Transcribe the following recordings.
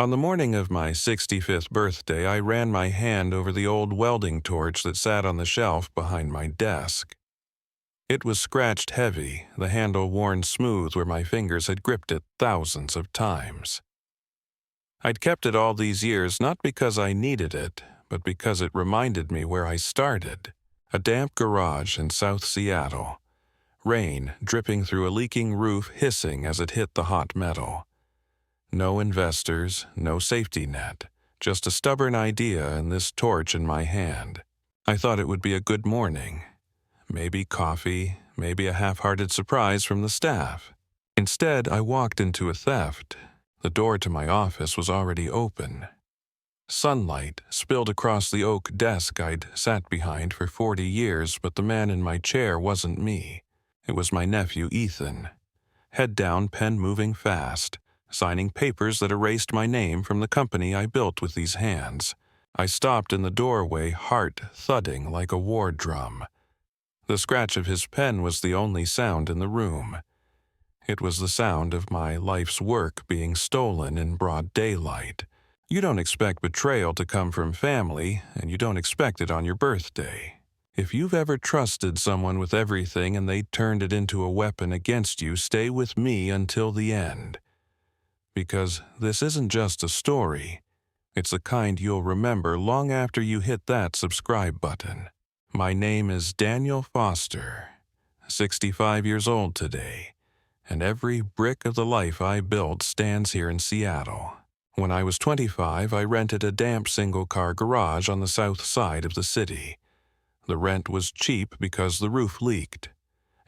On the morning of my 65th birthday, I ran my hand over the old welding torch that sat on the shelf behind my desk. It was scratched heavy, the handle worn smooth where my fingers had gripped it thousands of times. I'd kept it all these years not because I needed it, but because it reminded me where I started. A damp garage in South Seattle. Rain dripping through a leaking roof, hissing as it hit the hot metal. No investors, no safety net, just a stubborn idea and this torch in my hand. I thought it would be a good morning. Maybe coffee, maybe a half-hearted surprise from the staff. Instead, I walked into a theft. The door to my office was already open. Sunlight spilled across the oak desk I'd sat behind for 40 years, but the man in my chair wasn't me. It was my nephew, Ethan. Head down, pen moving fast, signing papers that erased my name from the company I built with these hands. I stopped in the doorway, heart thudding like a war drum. The scratch of his pen was the only sound in the room. It was the sound of my life's work being stolen in broad daylight. You don't expect betrayal to come from family, and you don't expect it on your birthday. If you've ever trusted someone with everything and they turned it into a weapon against you, stay with me until the end. Because this isn't just a story. It's the kind you'll remember long after you hit that subscribe button. My name is Daniel Foster, 65 years old today, and every brick of the life I built stands here in Seattle. When I was 25, I rented a damp single-car garage on the south side of the city. The rent was cheap because the roof leaked.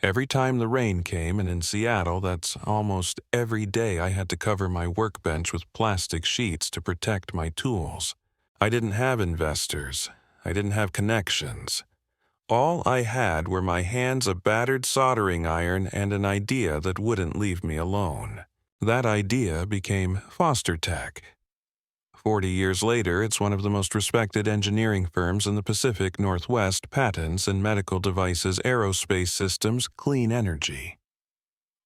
Every time the rain came, and in Seattle, that's almost every day, I had to cover my workbench with plastic sheets to protect my tools. I didn't have investors. I didn't have connections. All I had were my hands, a battered soldering iron, and an idea that wouldn't leave me alone. That idea became FosterTech. 40 years later, it's one of the most respected engineering firms in the Pacific Northwest, patents and medical devices, aerospace systems, clean energy.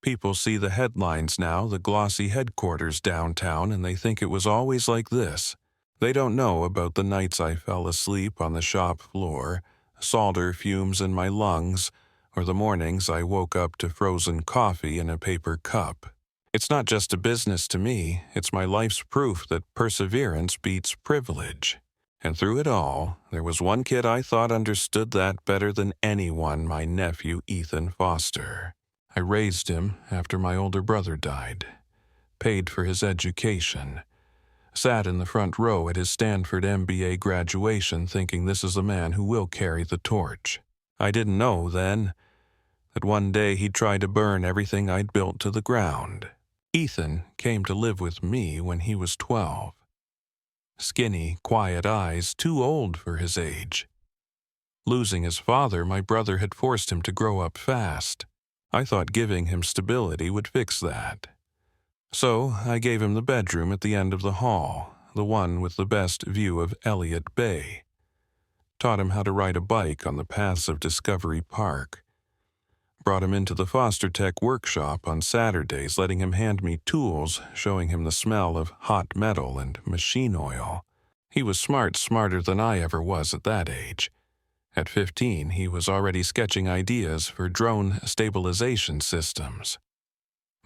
People see the headlines now, the glossy headquarters downtown, and they think it was always like this. They don't know about the nights I fell asleep on the shop floor, solder fumes in my lungs, or the mornings I woke up to frozen coffee in a paper cup. It's not just a business to me, it's my life's proof that perseverance beats privilege. And through it all, there was one kid I thought understood that better than anyone, my nephew, Ethan Foster. I raised him after my older brother died, paid for his education, sat in the front row at his Stanford MBA graduation thinking this is the man who will carry the torch. I didn't know then that one day he'd try to burn everything I'd built to the ground. Ethan came to live with me when he was 12. Skinny, quiet eyes, too old for his age. Losing his father, my brother had forced him to grow up fast. I thought giving him stability would fix that. So I gave him the bedroom at the end of the hall, the one with the best view of Elliott Bay. Taught him how to ride a bike on the paths of Discovery Park. Brought him into the FosterTech workshop on Saturdays, letting him hand me tools, showing him the smell of hot metal and machine oil. He was smarter than I ever was at that age. At 15, he was already sketching ideas for drone stabilization systems.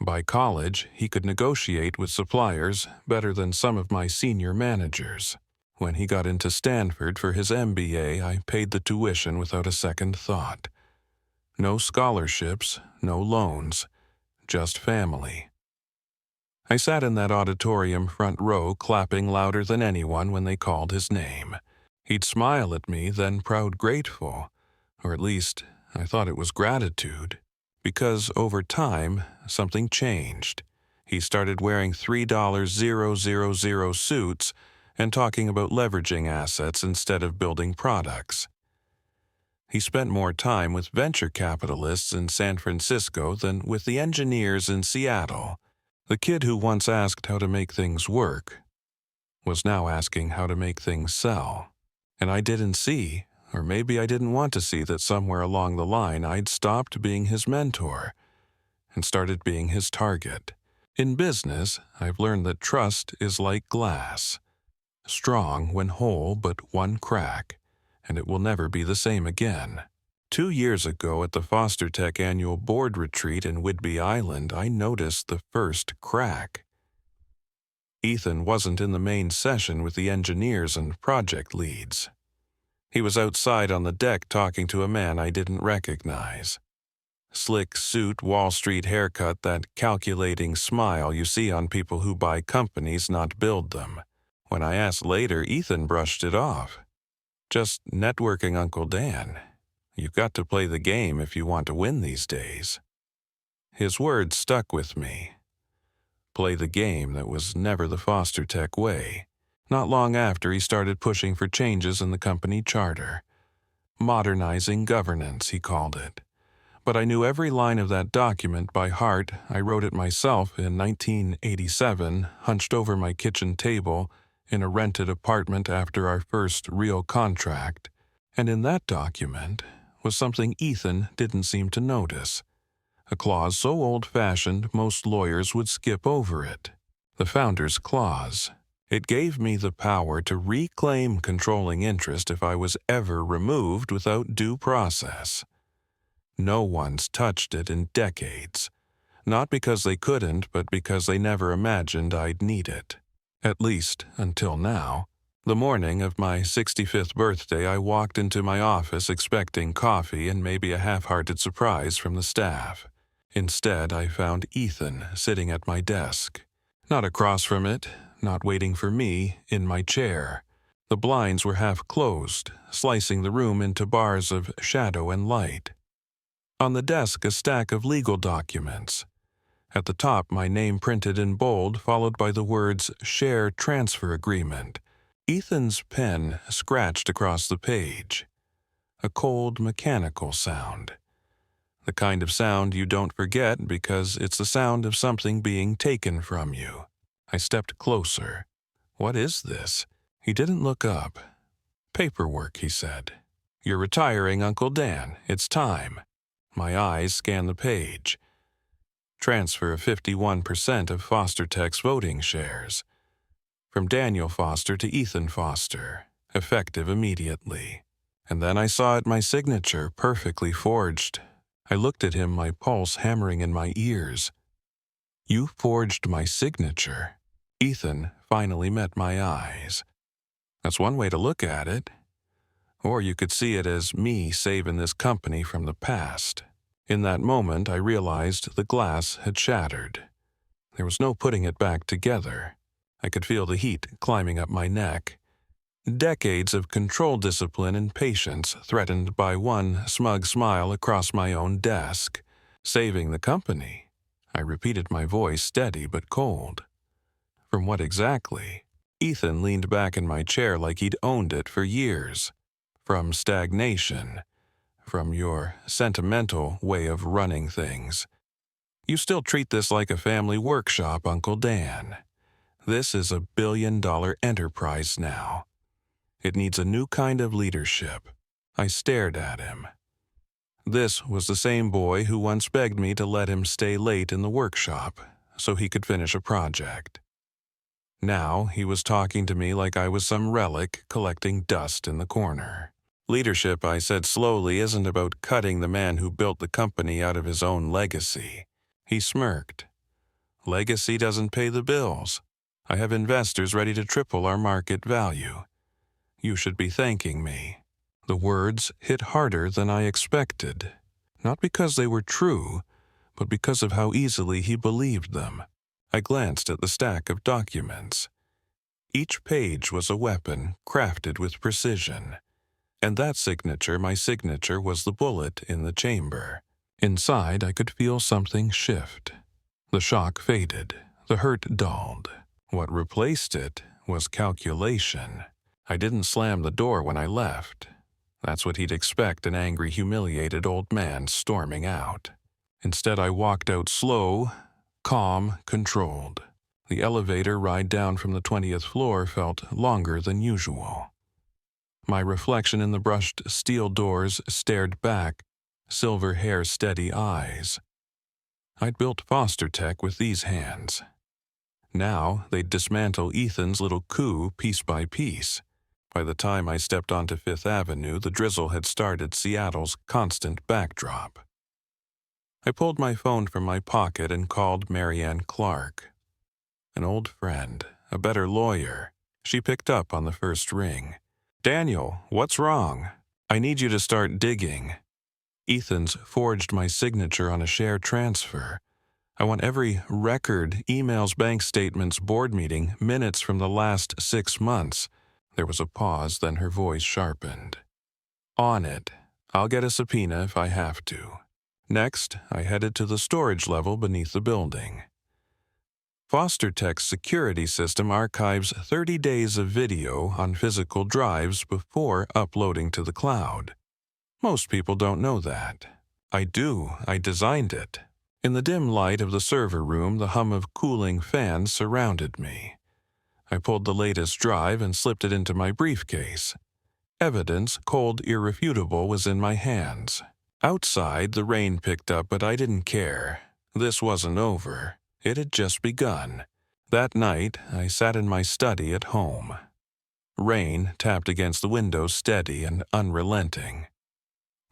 By college, he could negotiate with suppliers better than some of my senior managers. When he got into Stanford for his MBA, I paid the tuition without a second thought. No scholarships, no loans, just family. I sat in that auditorium front row, clapping louder than anyone when they called his name. He'd smile at me, then proud grateful, or at least I thought it was gratitude. Because over time, something changed. He started wearing $3,000 suits and talking about leveraging assets instead of building products. He spent more time with venture capitalists in San Francisco than with the engineers in Seattle. The kid who once asked how to make things work was now asking how to make things sell. And I didn't see, or maybe I didn't want to see, that somewhere along the line I'd stopped being his mentor and started being his target. In business, I've learned that trust is like glass, strong when whole but one crack, and it will never be the same again. 2 years ago at the FosterTech annual board retreat in Whidbey Island, I noticed the first crack. Ethan wasn't in the main session with the engineers and project leads. He was outside on the deck talking to a man I didn't recognize. Slick suit, Wall Street haircut, that calculating smile you see on people who buy companies, not build them. When I asked later, Ethan brushed it off. Just networking, Uncle Dan. You've got to play the game if you want to win these days. His words stuck with me. Play the game that was never the FosterTech way. Not long after, he started pushing for changes in the company charter. Modernizing governance, he called it. But I knew every line of that document by heart. I wrote it myself in 1987, hunched over my kitchen table in a rented apartment after our first real contract. And in that document was something Ethan didn't seem to notice. A clause so old-fashioned most lawyers would skip over it. The Founder's Clause. It gave me the power to reclaim controlling interest if I was ever removed without due process. No one's touched it in decades. Not because they couldn't, but because they never imagined I'd need it. At least, until now. The morning of my 65th birthday, I walked into my office expecting coffee and maybe a half-hearted surprise from the staff. Instead, I found Ethan sitting at my desk. Not across from it, not waiting for me, in my chair. The blinds were half closed, slicing the room into bars of shadow and light. On the desk, a stack of legal documents. At the top, my name printed in bold, followed by the words Share Transfer Agreement. Ethan's pen scratched across the page. A cold, mechanical sound. The kind of sound you don't forget because it's the sound of something being taken from you. I stepped closer. What is this? He didn't look up. Paperwork, he said. You're retiring, Uncle Dan. It's time. My eyes scanned the page. Transfer of 51% of FosterTech's voting shares. From Daniel Foster to Ethan Foster, effective immediately. And then I saw it my signature, perfectly forged. I looked at him, my pulse hammering in my ears. You forged my signature. Ethan finally met my eyes. That's one way to look at it. Or you could see it as me saving this company from the past. In that moment, I realized the glass had shattered. There was no putting it back together. I could feel the heat climbing up my neck. Decades of control discipline and patience threatened by one smug smile across my own desk. Saving the company. I repeated, my voice steady but cold. From what exactly? Ethan leaned back in my chair like he'd owned it for years. From stagnation. From your sentimental way of running things. You still treat this like a family workshop, Uncle Dan. This is a billion-dollar enterprise now. It needs a new kind of leadership. I stared at him. This was the same boy who once begged me to let him stay late in the workshop so he could finish a project. Now he was talking to me like I was some relic collecting dust in the corner. Leadership, I said slowly, isn't about cutting the man who built the company out of his own legacy. He smirked. Legacy doesn't pay the bills. I have investors ready to triple our market value. You should be thanking me. The words hit harder than I expected, not because they were true, but because of how easily he believed them. I glanced at the stack of documents. Each page was a weapon crafted with precision. And that signature, my signature, was the bullet in the chamber. Inside, I could feel something shift. The shock faded. The hurt dulled. What replaced it was calculation. I didn't slam the door when I left. That's what he'd expect, an angry, humiliated old man storming out. Instead, I walked out slow, calm, controlled. The elevator ride down from the 20th floor felt longer than usual. My reflection in the brushed steel doors stared back, silver hair steady eyes. I'd built FosterTech with these hands. Now they'd dismantle Ethan's little coup piece by piece. By the time I stepped onto Fifth Avenue, the drizzle had started Seattle's constant backdrop. I pulled my phone from my pocket and called Marianne Clark. An old friend, a better lawyer. She picked up on the first ring. "Daniel, what's wrong? I need you to start digging. Ethan's forged my signature on a share transfer. I want every record, emails, bank statements, board meeting, minutes from the last 6 months. There was a pause, then her voice sharpened. On it. I'll get a subpoena if I have to. Next, I headed to the storage level beneath the building. FosterTech's security system archives 30 days of video on physical drives before uploading to the cloud. Most people don't know that. I do. I designed it. In the dim light of the server room, the hum of cooling fans surrounded me. I pulled the latest drive and slipped it into my briefcase. Evidence, cold, irrefutable, was in my hands. Outside, the rain picked up, but I didn't care. This wasn't over. It had just begun. That night, I sat in my study at home. Rain tapped against the window, steady and unrelenting.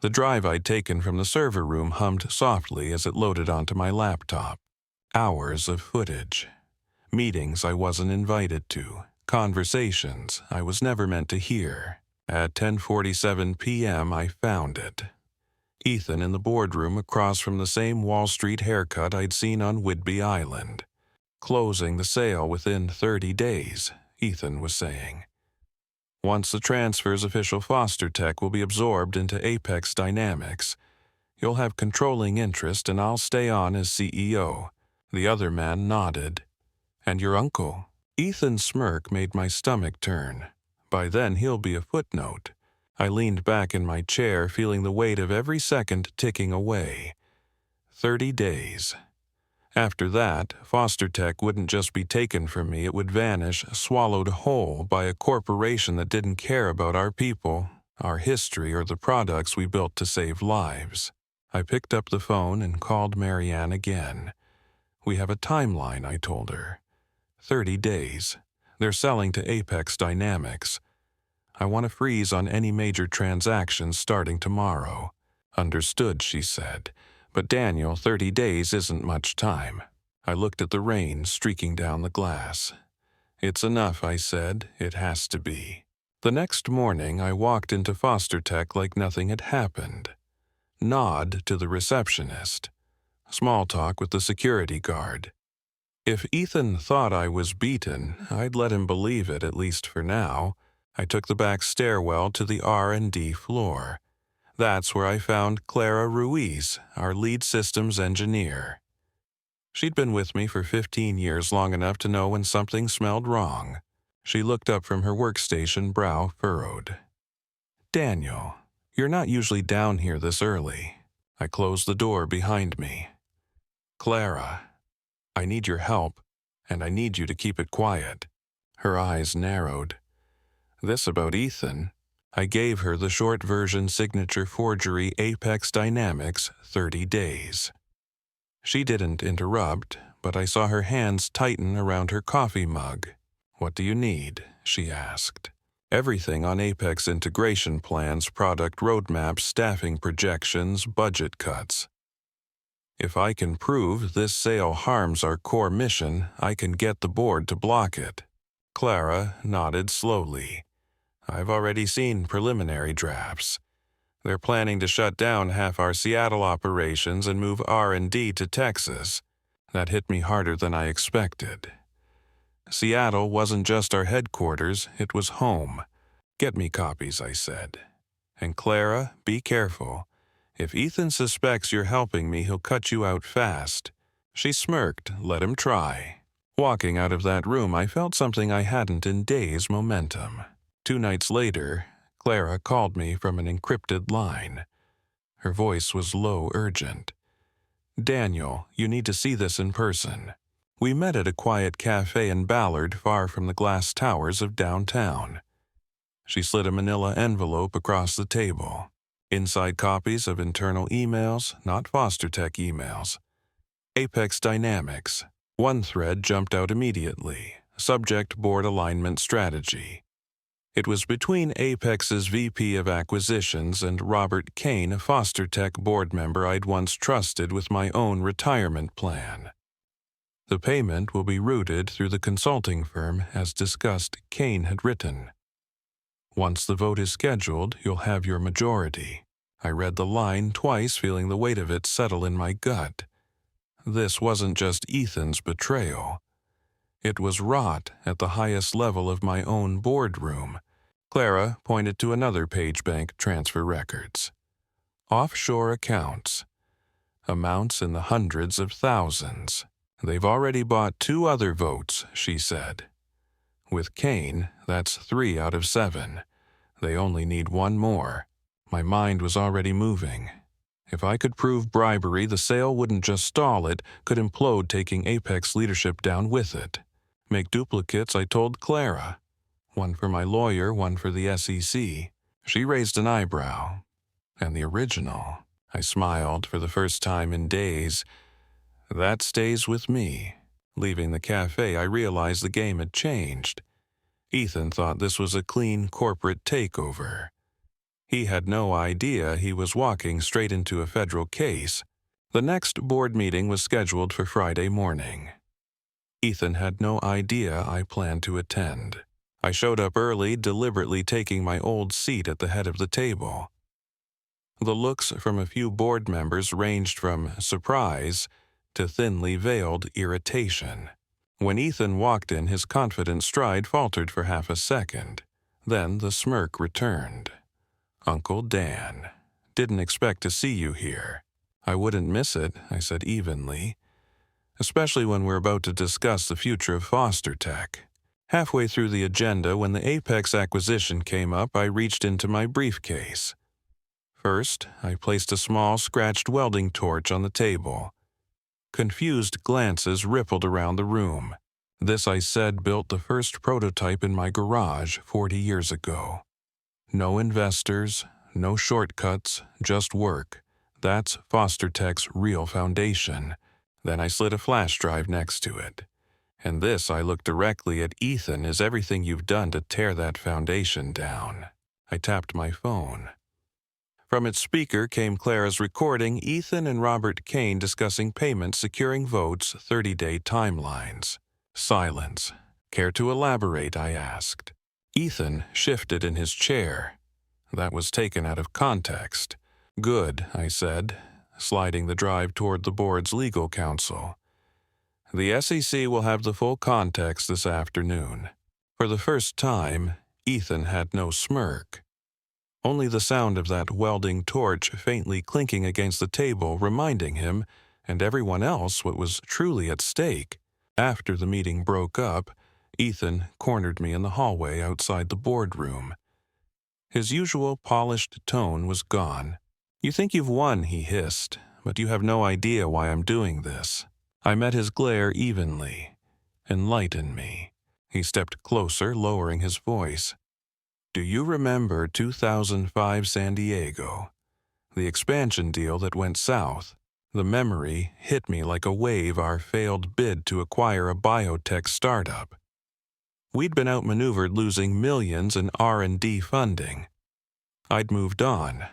The drive I'd taken from the server room hummed softly as it loaded onto my laptop. Hours of footage. Meetings I wasn't invited to. Conversations I was never meant to hear. At 10:47 p.m., I found it. Ethan in the boardroom across from the same Wall Street haircut I'd seen on Whidbey Island. Closing the sale within 30 days, Ethan was saying. Once the transfer's official FosterTech will be absorbed into Apex Dynamics. You'll have controlling interest and I'll stay on as CEO. The other man nodded. And your uncle? Ethan's smirk made my stomach turn. By then he'll be a footnote. I leaned back in my chair, feeling the weight of every second ticking away. 30 days. After that, FosterTech wouldn't just be taken from me, it would vanish, swallowed whole by a corporation that didn't care about our people, our history, or the products we built to save lives. I picked up the phone and called Marianne again. We have a timeline, I told her. 30 days. They're selling to Apex Dynamics. I want a freeze on any major transactions starting tomorrow. Understood, she said. But Daniel, 30 days isn't much time. I looked at the rain streaking down the glass. It's enough, I said. It has to be. The next morning, I walked into FosterTech like nothing had happened. Nod to the receptionist. Small talk with the security guard. If Ethan thought I was beaten, I'd let him believe it, at least for now. I took the back stairwell to the R&D floor. That's where I found Clara Ruiz, our lead systems engineer. She'd been with me for 15 years, long enough to know when something smelled wrong. She looked up from her workstation, brow furrowed. Daniel, you're not usually down here this early. I closed the door behind me. Clara, I need your help, and I need you to keep it quiet. Her eyes narrowed. This about Ethan. I gave her the short version signature forgery Apex Dynamics 30 days. She didn't interrupt, but I saw her hands tighten around her coffee mug. What do you need? She asked. Everything on Apex integration plans, product roadmaps, staffing projections, budget cuts. If I can prove this sale harms our core mission, I can get the board to block it. Clara nodded slowly. I've already seen preliminary drafts. They're planning to shut down half our Seattle operations and move R&D to Texas. That hit me harder than I expected. Seattle wasn't just our headquarters, it was home. Get me copies, I said. And Clara, be careful. If Ethan suspects you're helping me, he'll cut you out fast. She smirked. Let him try. Walking out of that room, I felt something I hadn't in days, momentum. 2 nights later, Clara called me from an encrypted line. Her voice was low, urgent. Daniel, you need to see this in person. We met at a quiet cafe in Ballard, far from the glass towers of downtown. She slid a manila envelope across the table. Inside copies of internal emails, not FosterTech emails. Apex Dynamics. One thread jumped out immediately. Subject Board Alignment Strategy. It was between Apex's VP of Acquisitions and Robert Kane, a FosterTech board member I'd once trusted with my own retirement plan. The payment will be routed through the consulting firm, as discussed, Kane had written. Once the vote is scheduled, you'll have your majority. I read the line twice, feeling the weight of it settle in my gut. This wasn't just Ethan's betrayal. It was wrought at the highest level of my own boardroom. Clara pointed to another page bank transfer records. Offshore accounts. Amounts in the hundreds of thousands. They've already bought 2 other votes, she said. With Kane, that's 3 out of 7. They only need 1 more. My mind was already moving. If I could prove bribery, the sale wouldn't just stall it, could implode, taking Apex leadership down with it. Make duplicates, I told Clara. 1 for my lawyer, 1 for the SEC. She raised an eyebrow. And the original. I smiled for the first time in days. That stays with me. Leaving the cafe, I realized the game had changed. Ethan thought this was a clean corporate takeover. He had no idea he was walking straight into a federal case. The next board meeting was scheduled for Friday morning. Ethan had no idea I planned to attend. I showed up early, deliberately taking my old seat at the head of the table. The looks from a few board members ranged from surprise to thinly veiled irritation. When Ethan walked in, his confident stride faltered for half a second. Then the smirk returned. "Uncle Dan, didn't expect to see you here." "I wouldn't miss it," I said evenly, "especially when we're about to discuss the future of FosterTech." Halfway through the agenda, when the Apex acquisition came up, I reached into my briefcase. First, I placed a small, scratched welding torch on the table. Confused glances rippled around the room. This, I said, built the first prototype in my garage 40 years ago. No investors, no shortcuts, just work. That's FosterTech's real foundation. Then I slid a flash drive next to it. "And this," I looked directly at Ethan, "is everything you've done to tear that foundation down." I tapped my phone. From its speaker came Clara's recording, Ethan and Robert Kane discussing payments, securing votes, 30-day timelines. Silence. "Care to elaborate?" I asked. Ethan shifted in his chair. That was taken out of context. "Good," I said, sliding the drive toward the board's legal counsel. "The SEC will have the full context this afternoon." For the first time, Ethan had no smirk. Only the sound of that welding torch faintly clinking against the table, reminding him, and everyone else, what was truly at stake. After the meeting broke up, Ethan cornered me in the hallway outside the boardroom. His usual polished tone was gone. "You think you've won," he hissed, "but you have no idea why I'm doing this." I met his glare evenly. "Enlighten me." He stepped closer, lowering his voice. "Do you remember 2005 San Diego? The expansion deal that went south? The memory hit me like a wave, our failed bid to acquire a biotech startup. We'd been outmaneuvered, losing millions in R&D funding. I'd moved on.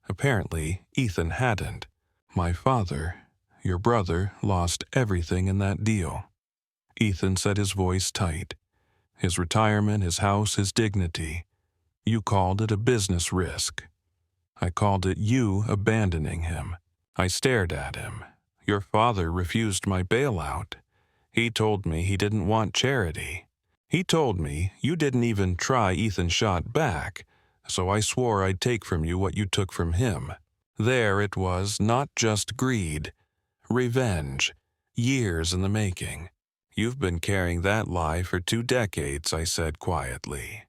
Apparently, Ethan hadn't. My father, your brother, lost everything in that deal." Ethan set his voice tight. "His retirement, his house, his dignity. You called it a business risk. I called it you abandoning him." I stared at him. "Your father refused my bailout. He told me he didn't want charity. He told me you didn't even try." Ethan shot back. "So I swore I'd take from you what you took from him." There it was, not just greed. Revenge. Years in the making. "You've been carrying that lie for 2 decades, I said quietly.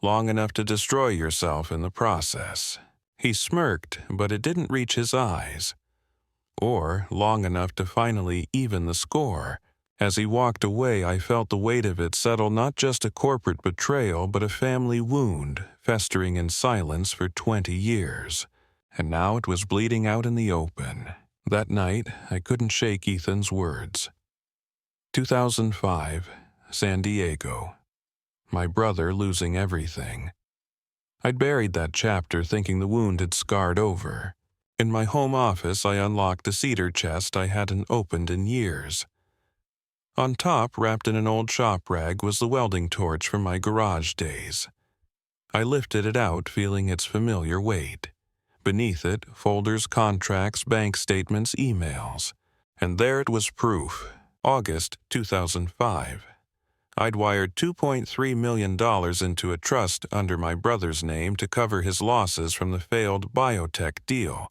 "Long enough to destroy yourself in the process." He smirked, but it didn't reach his eyes. "Or long enough to finally even the score." As he walked away, I felt the weight of it settle, not just a corporate betrayal, but a family wound, festering in silence for 20 years. And now it was bleeding out in the open. That night, I couldn't shake Ethan's words. 2005, San Diego. My brother losing everything. I'd buried that chapter thinking the wound had scarred over. In my home office, I unlocked a cedar chest I hadn't opened in years. On top, wrapped in an old shop rag, was the welding torch from my garage days. I lifted it out, feeling its familiar weight. Beneath it, folders, contracts, bank statements, emails. And there it was proof. August 2005. I'd wired $2.3 million into a trust under my brother's name to cover his losses from the failed biotech deal.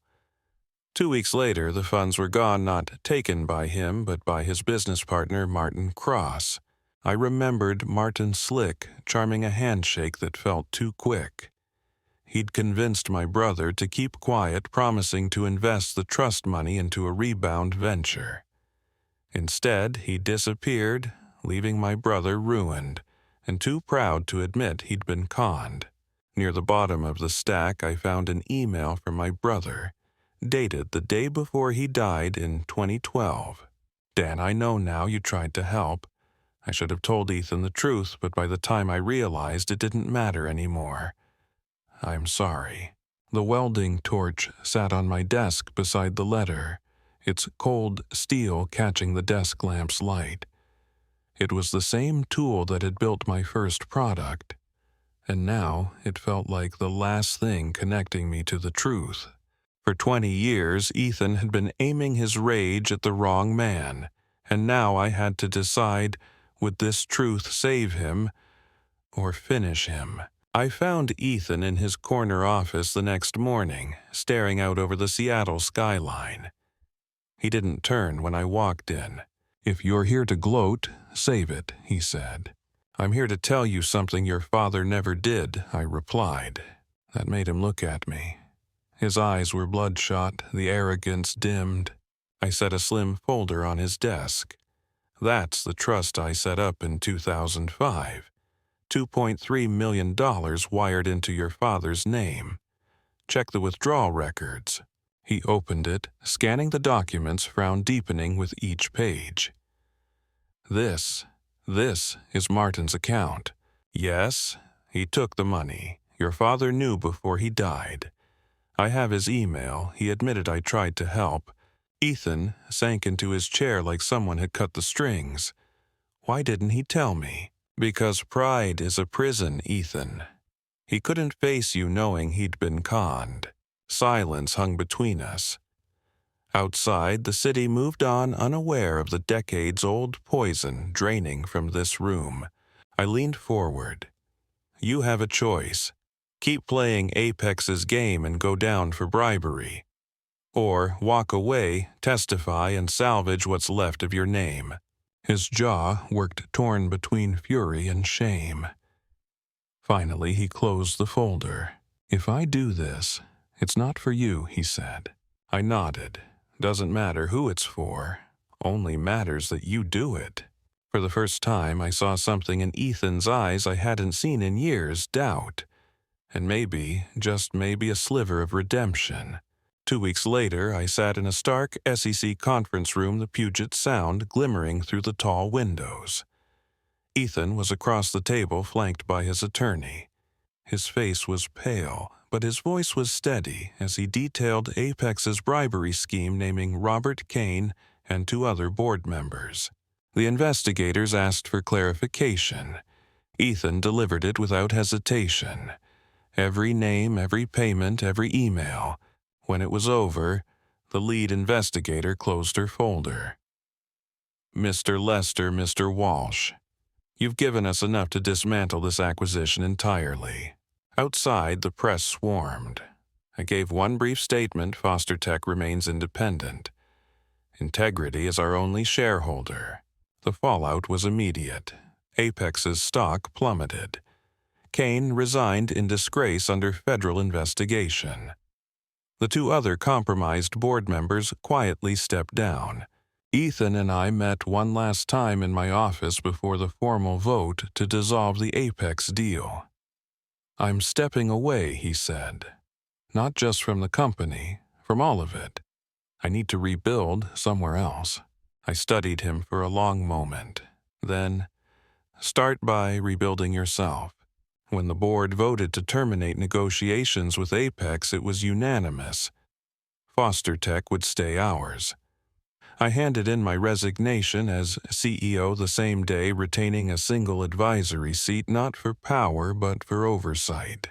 2 weeks later, the funds were gone, not taken by him, but by his business partner, Martin Cross. I remembered Martin Slick charming a handshake that felt too quick. He'd convinced my brother to keep quiet, promising to invest the trust money into a rebound venture. Instead, he disappeared, leaving my brother ruined, and too proud to admit he'd been conned. Near the bottom of the stack, I found an email from my brother, dated the day before he died in 2012. Dan, I know now you tried to help. I should have told Ethan the truth, but by the time I realized it didn't matter anymore. I'm sorry. The welding torch sat on my desk beside the letter, its cold steel catching the desk lamp's light. It was the same tool that had built my first product, and now it felt like the last thing connecting me to the truth. For 20 years, Ethan had been aiming his rage at the wrong man, and now I had to decide, would this truth save him or finish him? I found Ethan in his corner office the next morning, staring out over the Seattle skyline. He didn't turn when I walked in. "If you're here to gloat, save it," he said. "I'm here to tell you something your father never did," I replied. That made him look at me. His eyes were bloodshot, the arrogance dimmed. I set a slim folder on his desk. "That's the trust I set up in 2005. $2.3 million wired into your father's name. Check the withdrawal records." He opened it, scanning the documents, frown deepening with each page. This is Martin's account. Yes, he took the money. Your father knew before he died. I have his email. He admitted I tried to help. Ethan sank into his chair like someone had cut the strings. Why didn't he tell me? Because pride is a prison, Ethan. He couldn't face you knowing he'd been conned. Silence hung between us. Outside, the city moved on unaware of the decades-old poison draining from this room. I leaned forward. You have a choice. Keep playing Apex's game and go down for bribery. Or walk away, testify, and salvage what's left of your name. His jaw worked torn between fury and shame. Finally, he closed the folder. If I do this, it's not for you, he said. I nodded. Doesn't matter who it's for. Only matters that you do it. For the first time, I saw something in Ethan's eyes I hadn't seen in years, doubt. And maybe, just maybe, a sliver of redemption. 2 weeks later, I sat in a stark SEC conference room, the Puget Sound glimmering through the tall windows. Ethan was across the table, flanked by his attorney. His face was pale, but his voice was steady as he detailed Apex's bribery scheme, naming Robert Kane and 2 other board members. The investigators asked for clarification. Ethan delivered it without hesitation. Every name, every payment, every email. When it was over, the lead investigator closed her folder. Mr. Lester, Mr. Walsh, you've given us enough to dismantle this acquisition entirely. Outside, the press swarmed. I gave one brief statement: FosterTech remains independent. Integrity is our only shareholder. The fallout was immediate. Apex's stock plummeted. Kane resigned in disgrace under federal investigation. The 2 other compromised board members quietly stepped down. Ethan and I met one last time in my office before the formal vote to dissolve the Apex deal. I'm stepping away, he said. Not just from the company, from all of it. I need to rebuild somewhere else. I studied him for a long moment. Then, start by rebuilding yourself. When the board voted to terminate negotiations with Apex, it was unanimous. FosterTech would stay ours. I handed in my resignation as CEO the same day, retaining a single advisory seat not for power but for oversight.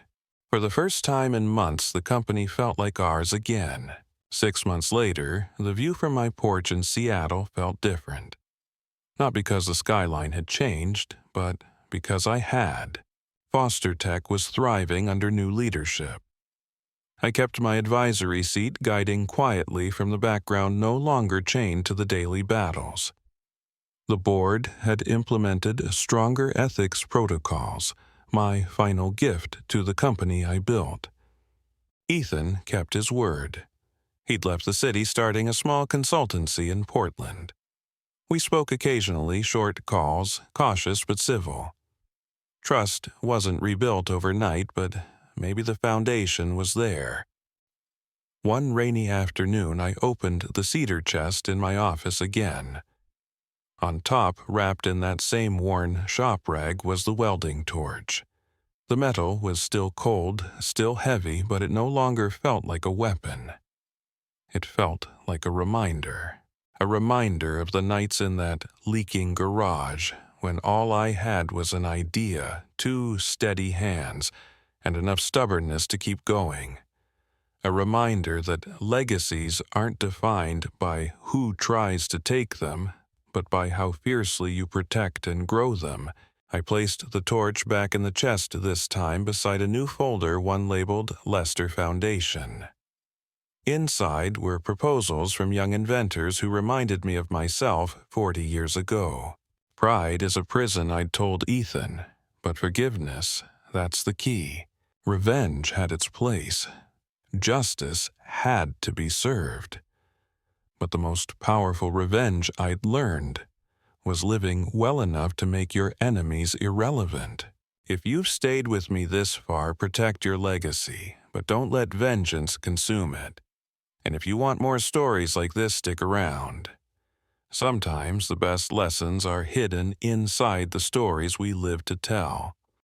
For the first time in months, the company felt like ours again. 6 months later, the view from my porch in Seattle felt different. Not because the skyline had changed, but because I had. FosterTech was thriving under new leadership. I kept my advisory seat, guiding quietly from the background, no longer chained to the daily battles. The board had implemented stronger ethics protocols, my final gift to the company I built. Ethan kept his word. He'd left the city, starting a small consultancy in Portland. We spoke occasionally, short calls, cautious but civil. Trust wasn't rebuilt overnight, but maybe the foundation was there. One rainy afternoon, I opened the cedar chest in my office again. On top, wrapped in that same worn shop rag, was the welding torch. The metal was still cold, still heavy, but it no longer felt like a weapon. It felt like a reminder of the nights in that leaking garage when all I had was an idea, 2 steady hands, and enough stubbornness to keep going. A reminder that legacies aren't defined by who tries to take them, but by how fiercely you protect and grow them. I placed the torch back in the chest this time beside a new folder, one labeled Lester Foundation. Inside were proposals from young inventors who reminded me of myself 40 years ago. Pride is a prison, I'd told Ethan, but forgiveness, that's the key. Revenge had its place. Justice had to be served. But the most powerful revenge I'd learned was living well enough to make your enemies irrelevant. If you've stayed with me this far, protect your legacy, but don't let vengeance consume it. And if you want more stories like this, stick around. Sometimes the best lessons are hidden inside the stories we live to tell.